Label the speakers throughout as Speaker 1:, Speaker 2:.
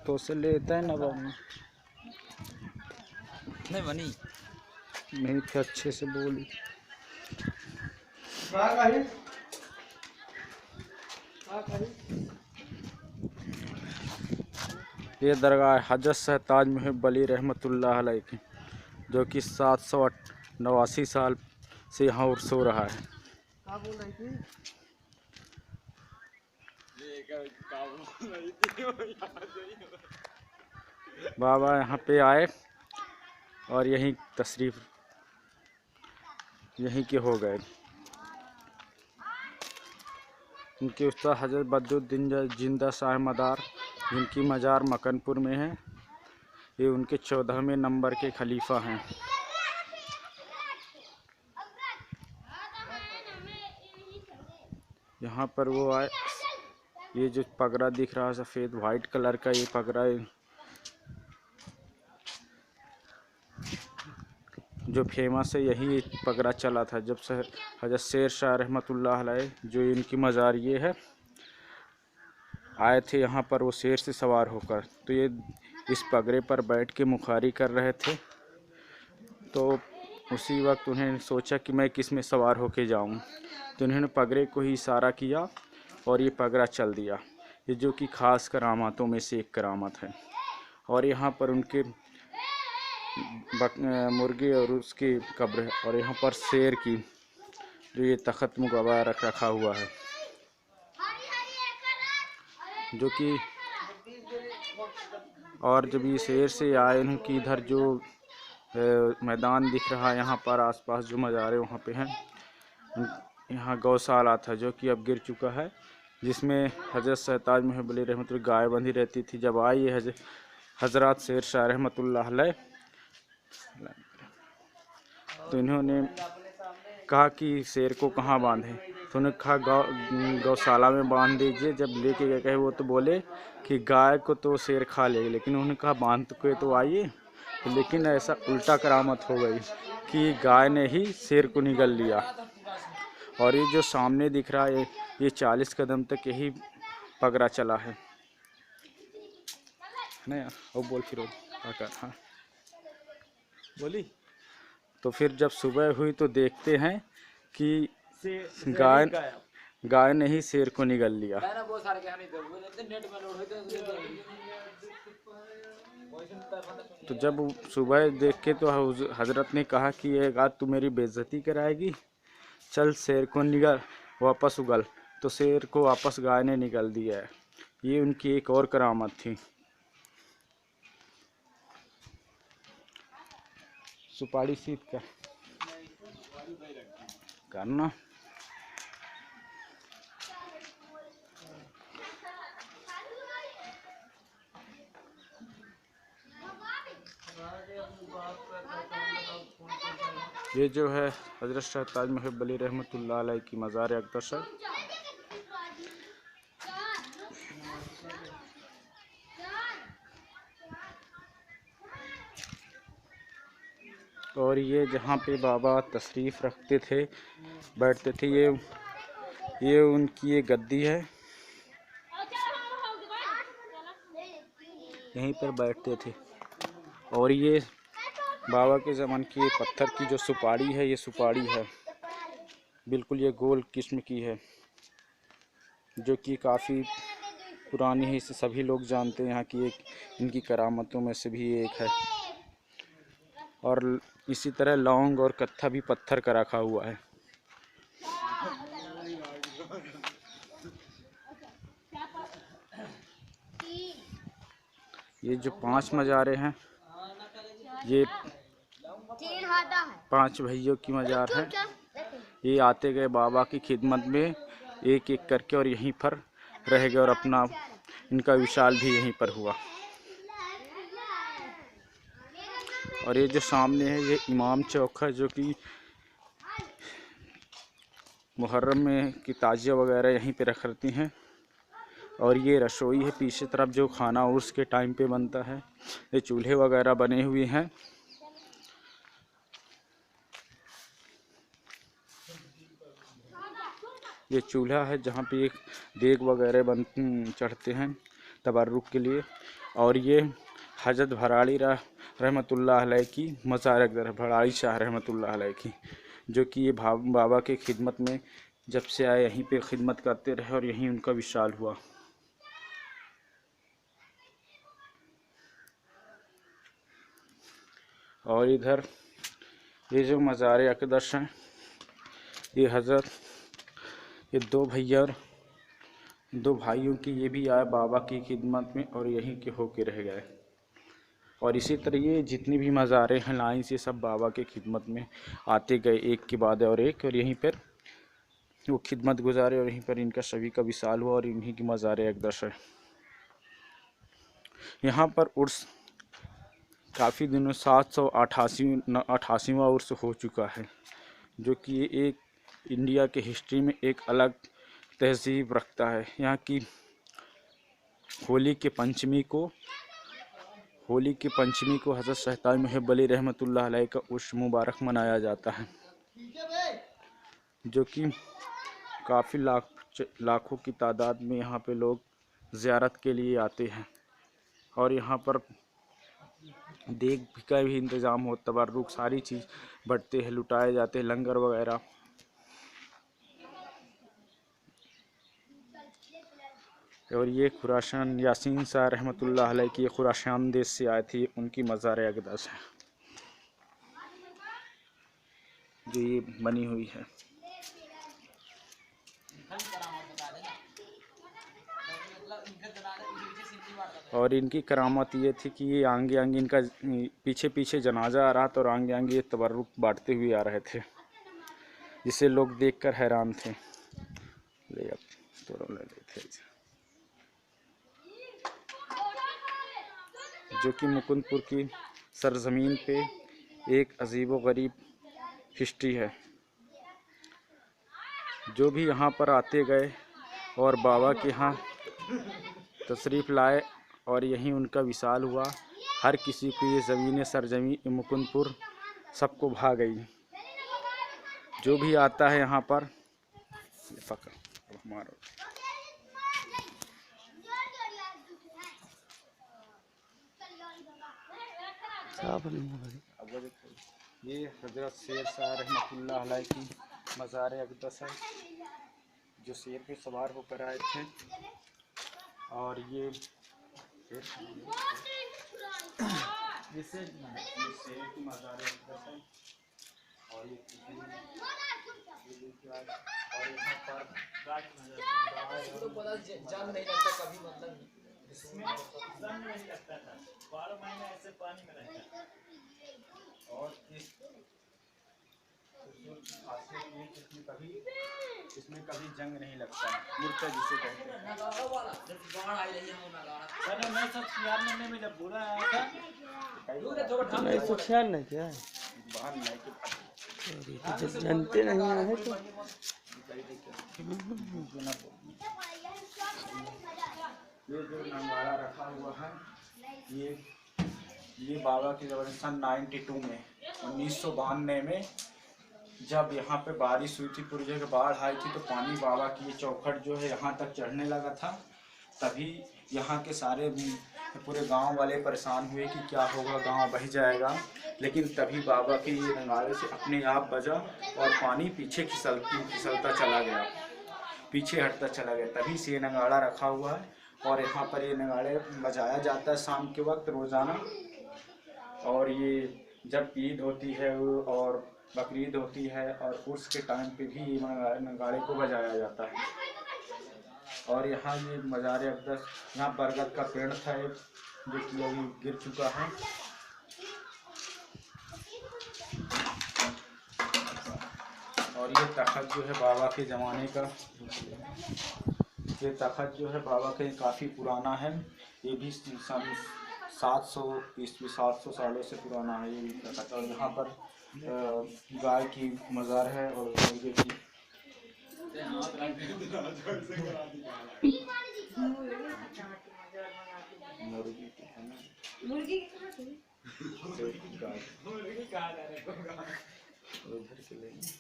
Speaker 1: तो से लेता है ना बाबू
Speaker 2: नहीं बनी
Speaker 1: नहीं थे अच्छे से बोली। ये दरगाह हजरत सरताज महब अली रहमतुल्लाह अलैह की, जो कि 789 साल से यहाँ उर्स हो रहा है। बाबा यहाँ पे आए और यहीं तशरीफ यहीं के हो गए। उनके उस्ताद हजरत बद्रुद्दीन जिंदा शाह मदार, जिनकी मज़ार मकनपुर में है, ये उनके 14वें नंबर के खलीफा हैं। यहाँ पर वो आए, ये जो पगड़ा दिख रहा है सफ़ेद वाइट कलर का, ये पगड़ा जो फेमस है, यही पगड़ा चला था जब से हजरत शेर शाह रहमतुल्लाह अलैह, जो इनकी मज़ार ये है, आए थे यहाँ पर वो शेर से सवार होकर। तो ये इस पगड़े पर बैठ के मुखारी कर रहे थे, तो उसी वक्त उन्हें सोचा कि मैं किस में सवार होके जाऊँ, तो उन्होंने पगड़े को ही इशारा किया और ये पगड़ा चल दिया। ये जो कि ख़ास करामातों में से एक करामत है। और यहाँ पर उनके मुर्गे और उसकी कब्र है, और यहाँ पर शेर की जो ये तख़्त मुगवा रखा हुआ है, जो कि और जब ये शेर से आए उनकी इधर जो मैदान दिख रहा है, यहाँ पर आसपास जो मज़ारे वहाँ पे हैं, यहाँ गौशाला था जो कि अब गिर चुका है, जिसमें हजरत सरताज महब अली रहमतुल्लाह गाय बंधी रहती थी। जब आई ये हजरत शेर शाह रहमतुल्लाह अलैह, तो इन्होंने कहा कि शेर को कहाँ बांधे, तो उन्होंने कहा गौशाला में बांध दीजिए। जब लेके गए वो तो बोले कि गाय को तो शेर खा लेगी, लेकिन उन्होंने कहा बांध के तो आइए। लेकिन ऐसा उल्टा करामत हो गई कि गाय ने ही शेर को निगल लिया। और ये जो सामने दिख रहा है, ये 40 कदम तक यही पगड़ा चला है ना यार। और बोल फिर आकर, हाँ बोली। तो फिर जब सुबह हुई तो देखते हैं कि गाय ने ही शेर को निगल लिया। तो जब सुबह देख के तो हजरत ने कहा कि ये आज तू मेरी बेइज्जती कराएगी, चल शेर को निगल वापस उगल। तो शेर को वापस गाय ने निगल दिया है। ये उनकी एक और करामत थी। सुपारी सीध का करना। ये जो है हजरत सरताज महब अली रहमतुल्लाह अलैह की मज़ार अक़दस है। और ये जहाँ पे बाबा तशरीफ़ रखते थे, बैठते थे, ये उनकी ये गद्दी है, यहीं पर बैठते थे। और ये बाबा के ज़माने की ये पत्थर की जो सुपारी है, ये सुपारी है बिल्कुल ये गोल किस्म की है, जो कि काफ़ी पुरानी है। इसे सभी लोग जानते हैं, यहाँ की एक इनकी करामतों में से भी एक है। और इसी तरह लौंग और कत्था भी पत्थर का रखा हुआ है। ये जो 5 मज़ारे हैं, ये 5 भैयों की मज़ार है। ये आते गए बाबा की खिदमत में एक एक करके, और यहीं पर रह गए, और अपना इनका विशाल भी यहीं पर हुआ। और ये जो सामने है, ये इमाम चौक है, जो कि मुहर्रम में की ताजिया वगैरह यहीं पे रखती हैं। और ये रसोई है पीछे तरफ, जो खाना उर्स के टाइम पे बनता है। ये चूल्हे वगैरह बने हुए हैं। ये चूल्हा है जहाँ पे एक देग वगैरह चढ़ते हैं तबर्रुक के लिए। और ये हज़रत भराड़ी रहमतुल्लाह अलैह की मज़ार अक़दस, भराड़ी शाह रहमतुल्लाह अलैह की, जो कि ये बाबा के खिदमत में जब से आए यहीं पे खिदमत करते रहे और यहीं उनका विशाल हुआ। और इधर ये जो मज़ार अक़दस हैं, ये हज़रत ये दो भैया और दो भाइयों की ये भी आए बाबा की खिदमत में और यहीं के होके रह गए। और इसी तरह ये जितनी भी मज़ारें हैं लाइन से सब बाबा के खिदमत में आते गए एक के बाद और एक, और यहीं पर वो खिदमत गुजारे और यहीं पर इनका सभी का विशाल हुआ और इन्हीं की मज़ार अक़दस है। यहाँ पर उर्स काफ़ी दिनों 788वां उर्स हो चुका है, जो कि एक इंडिया के हिस्ट्री में एक अलग तहज़ीब रखता है। यहाँ की होली के पंचमी को हज़रत शहताज मुहिब अली रहमतुल्लाह अलैह का उर्स मुबारक मनाया जाता है, जो कि काफ़ी लाखों की तादाद में यहाँ पे लोग ज़ियारत के लिए आते हैं। और यहाँ पर देग का भी इंतज़ाम हो, तबर्रुक सारी चीज़ बटते हैं, लुटाए जाते हैं, लंगर वगैरह। और ये खुरासान यासीन शाह रहमतुल्लाह अलैह की खुरासान देश से आए थे, उनकी मज़ार अक़दस है जो ये बनी हुई है। और इनकी करामत ये थी कि ये आगे आगे इनका पीछे पीछे जनाजा आ रहा था और आगे आगे ये तबर्रुक बांटते हुए आ रहे थे, जिसे लोग देखकर हैरान थे। ले अब थोड़ा ले लेते, जो कि मुकुंदपुर की सरजमीन पे एक अजीब व गरीब हिस्ट्री है। जो भी यहाँ पर आते गए और बाबा के यहाँ तशरीफ़ लाए और यहीं उनका विशाल हुआ, हर किसी को ये ज़मीन सरजमीन मुकुंदपुर सबको भा गई। जो भी आता है यहाँ पर मारो। ये हज़रत शेर शाह रहमतुल्लाह अलैह की मज़ार अक़दस है, जो शेर पे सवार होकर आए थे। और ये शेर की मज़ार अक़दस है। और ये और यहाँ पर जंग नहीं लगता कभी, मतलब इसमें जंग नहीं लगता था, 12 महीने ऐसे पानी में रहता है। और इसमें कभी जंग नहीं लगता, मुर्चा जिसे कहते हैं। जब बुरा आया था
Speaker 2: 1996 क्या जानते नहीं है तो
Speaker 1: ये जो नंगाड़ा रखा हुआ है, ये बाबा की ज़माने सन 92 में 1992 में जब यहाँ पे बारिश हुई थी, पूरी जगह बाढ़ आई थी, तो पानी बाबा की ये चौखट जो है यहाँ तक चढ़ने लगा था। तभी यहाँ के सारे पूरे गांव वाले परेशान हुए कि क्या होगा, गांव बह जाएगा। लेकिन तभी बाबा के ये नगाड़े से अपने आप बजा और पानी पीछे फिसलता चला गया, पीछे हटता चला गया। तभी से ये नगाड़ा रखा हुआ है और यहाँ पर ये नगाड़े बजाया जाता है शाम के वक्त रोज़ाना। और ये जब ईद होती है और बकरीद होती है और उर्स के टाइम पे भी ये नगाड़े को बजाया जाता है। और यहाँ ये मज़ार अक़दस, यहाँ बरगद का पेड़ था एक, जो कि अभी गिर चुका है। और ये तख़त जो है बाबा के ज़माने का, ये तख़त जो है बाबा के काफ़ी पुराना है। ये भी सन 700 सालों से पुराना है ये तख़त। और यहाँ पर गाय की मज़ार है और मुर्गे की। मुर्गी उधर के लेंगे,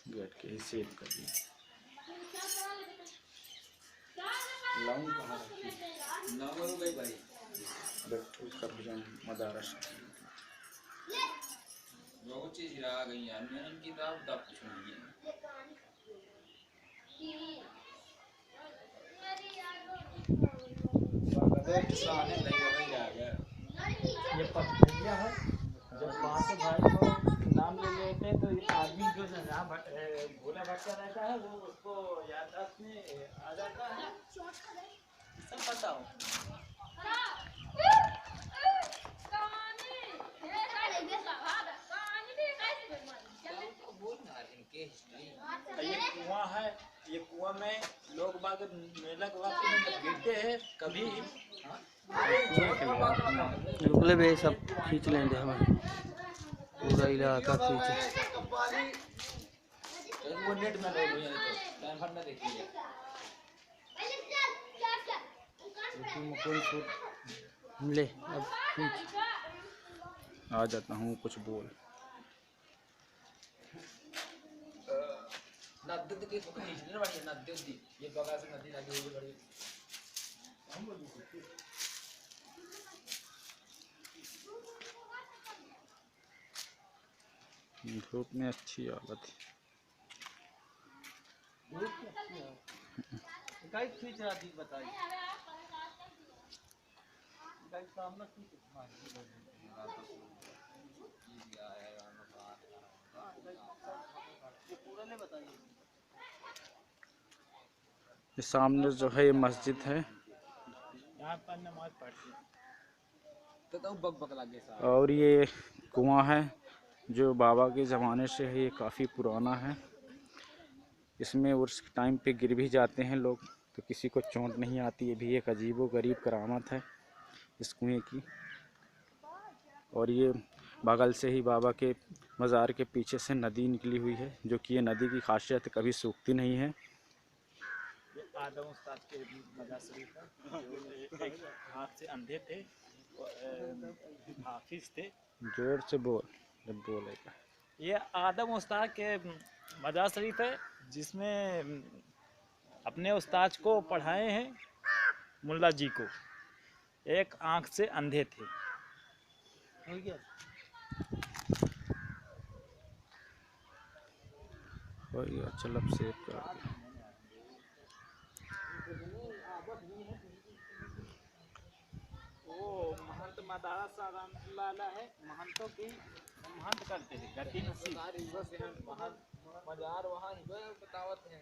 Speaker 1: बैठ के ही सेव कर दिए। लाऊं कहाँ रखी बैठो कर जाऊं मदारा
Speaker 3: बहुत चीज आ गई है इनकी दाव दाव कुछ नहीं है
Speaker 2: ये पथरिया है। जब वहाँ से भाई को नाम ले लेते हैं तो ये आदमी जो है ना भोला भटका रहता है वो उसको याददाश्त में आ जाता है। सब बताओ। ये कुआं है, ये कुआं में लोग बाग मेला के वक्त में गिरते हैं कभी। रुकले बे सब खींच लेंगे हमारे पूरा इलाका खींचे।
Speaker 3: वो नेट में लोग हैं तो टाइम भर ना देखिए
Speaker 2: ले अब खींच।
Speaker 1: आ जाता हूँ कुछ बोल
Speaker 3: नदी के सुख नहीं चलने वाली है नदी ये बगा से नदी लगी हुई बड़ी
Speaker 1: धूप में अच्छी हालत है
Speaker 2: गाइड खींच रहा थी बताइए। गाइड सामने खींच पूरा नहीं बताइए।
Speaker 1: ये सामने जो है ये मस्जिद है
Speaker 2: यहाँ पर नमाज पढ़ते
Speaker 3: तो बग बग लगे साहब
Speaker 1: और ये कुआं है जो बाबा के ज़माने से है। ये काफ़ी पुराना है। इसमें उस टाइम पे गिर भी जाते हैं लोग तो किसी को चोट नहीं आती। ये भी एक अजीबोगरीब करामत है इस कुएं की। और ये बगल से ही बाबा के मज़ार के पीछे से नदी निकली हुई है जो कि ये नदी की खासियत कभी सूखती नहीं है।
Speaker 2: ये आदम उस्ताद के मज़ार शरीफ है। एक हाथ से अंधे थे, हाफिज थे।
Speaker 1: जोर से बोल जब बोलेगा।
Speaker 2: ये आदम उस्ताद के मज़ार शरीफ है जिसमें अपने उस्ताद को पढ़ाए हैं मुल्ला जी को। एक आंख से अंधे थे। हो गया
Speaker 1: और ये चल अब सेव कर दे।
Speaker 2: वो महंत मदारा साला है। महंतों की महंत करते थे गति नसीब
Speaker 3: मजार वहाँ ही बतावत है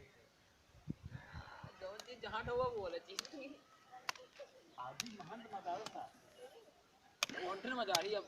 Speaker 3: जहाँ ढोवा बोले चीज
Speaker 2: आदि महंत मदारा था।
Speaker 3: कौन मजारी अब